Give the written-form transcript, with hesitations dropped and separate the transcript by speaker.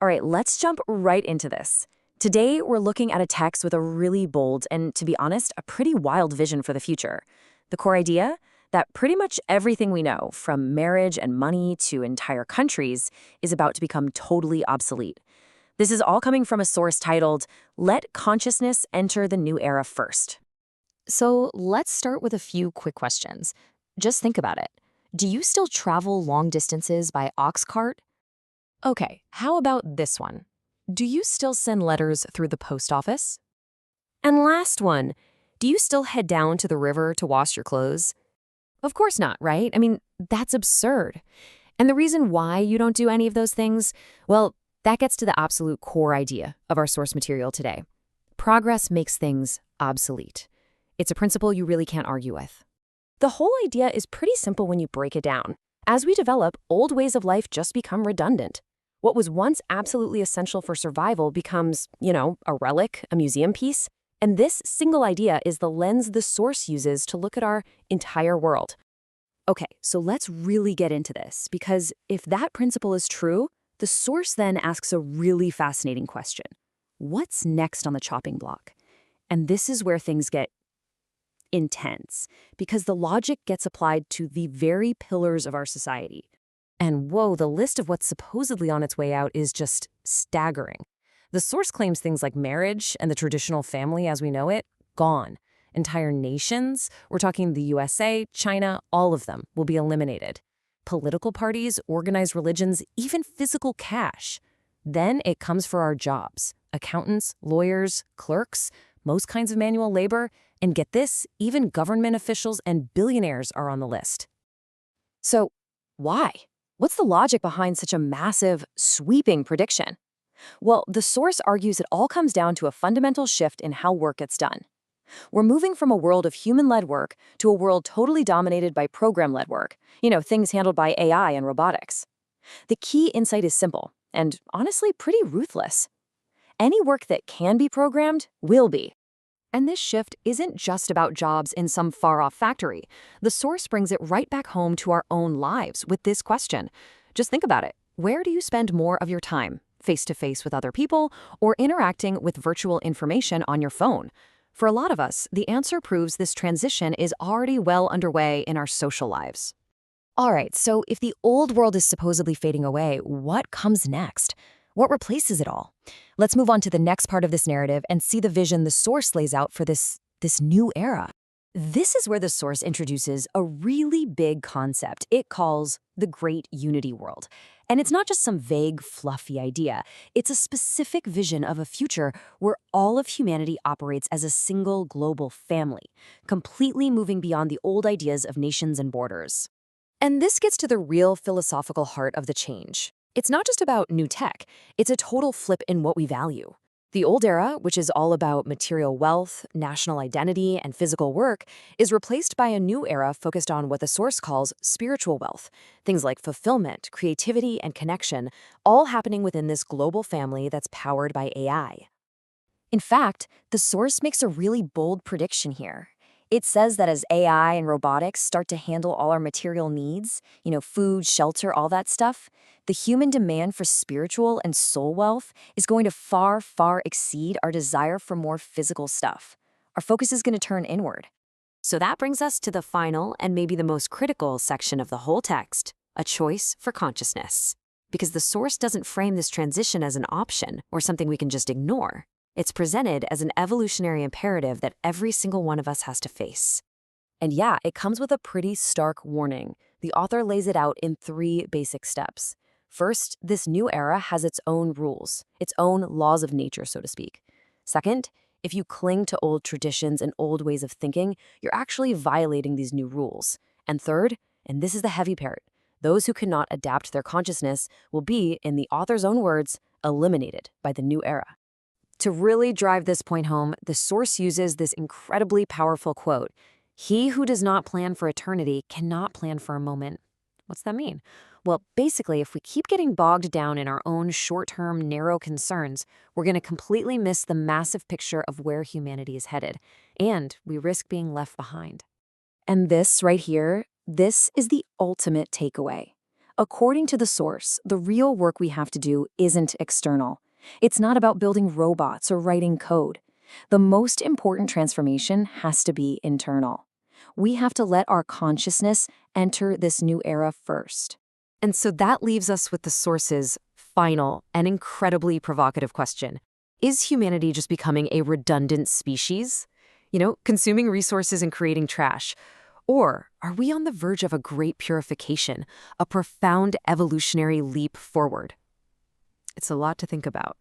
Speaker 1: All right, let's jump right into this. Today, we're looking at a text with a really bold and, to be honest, a pretty wild vision for the future. The core idea? That pretty much everything we know, from marriage and money to entire countries, is about to become totally obsolete. This is all coming from a source titled, Let Consciousness Enter the New Era First. So let's start with a few quick questions. Just think about it. Do you still travel long distances by ox cart? Okay, how about this one? Do you still send letters through the post office? And last one, do you still head down to the river to wash your clothes? Of course not, right? I mean, that's absurd. And the reason why you don't do any of those things, well, that gets to the absolute core idea of our source material today. Progress makes things obsolete. It's a principle you really can't argue with. The whole idea is pretty simple when you break it down. As we develop, old ways of life just become redundant. What was once absolutely essential for survival becomes, a relic, a museum piece. And this single idea is the lens the source uses to look at our entire world. Okay, so let's really get into this, because if that principle is true, the source then asks a really fascinating question. What's next on the chopping block? And this is where things get intense, because the logic gets applied to the very pillars of our society. And whoa, the list of what's supposedly on its way out is just staggering. The source claims things like marriage and the traditional family as we know it, gone. Entire nations, we're talking the USA, China, all of them will be eliminated. Political parties, organized religions, even physical cash. Then it comes for our jobs. Accountants, lawyers, clerks, most kinds of manual labor, and get this, even government officials and billionaires are on the list. So, why? What's the logic behind such a massive, sweeping prediction? Well, the source argues it all comes down to a fundamental shift in how work gets done. We're moving from a world of human-led work to a world totally dominated by program-led work, things handled by AI and robotics. The key insight is simple, and honestly pretty ruthless. Any work that can be programmed will be. And this shift isn't just about jobs in some far-off factory. The source brings it right back home to our own lives with this question. Just think about it. Where do you spend more of your time? Face-to-face with other people or interacting with virtual information on your phone? For a lot of us, the answer proves this transition is already well underway in our social lives. All right, so if the old world is supposedly fading away, what comes next? What replaces it all? Let's move on to the next part of this narrative and see the vision the source lays out for this new era. This is where the source introduces a really big concept it calls the Great Unity World. And it's not just some vague, fluffy idea. It's a specific vision of a future where all of humanity operates as a single global family, completely moving beyond the old ideas of nations and borders. And this gets to the real philosophical heart of the change. It's not just about new tech, it's a total flip in what we value. The old era, which is all about material wealth, national identity, and physical work, is replaced by a new era focused on what the source calls spiritual wealth. Things like fulfillment, creativity, and connection, all happening within this global family that's powered by AI. In fact, the source makes a really bold prediction here. It says that as AI and robotics start to handle all our material needs, food, shelter, all that stuff, the human demand for spiritual and soul wealth is going to far, far exceed our desire for more physical stuff. Our focus is going to turn inward. So that brings us to the final and maybe the most critical section of the whole text, a choice for consciousness. Because the source doesn't frame this transition as an option or something we can just ignore. It's presented as an evolutionary imperative that every single one of us has to face. And yeah, it comes with a pretty stark warning. The author lays it out in 3 basic steps. First, this new era has its own rules, its own laws of nature, so to speak. Second, if you cling to old traditions and old ways of thinking, you're actually violating these new rules. And third, and this is the heavy part, those who cannot adapt their consciousness will be, in the author's own words, eliminated by the new era. To really drive this point home, the source uses this incredibly powerful quote, "He who does not plan for eternity cannot plan for a moment." What's that mean? Well, basically, if we keep getting bogged down in our own short-term, narrow concerns, we're going to completely miss the massive picture of where humanity is headed, and we risk being left behind. And this right here, this is the ultimate takeaway. according to the source, the real work we have to do isn't external. It's not about building robots or writing code. The most important transformation has to be internal. We have to let our consciousness enter this new era first. And so that leaves us with the source's final and incredibly provocative question. Is humanity just becoming a redundant species? Consuming resources and creating trash. Or are we on the verge of a great purification, a profound evolutionary leap forward? It's a lot to think about.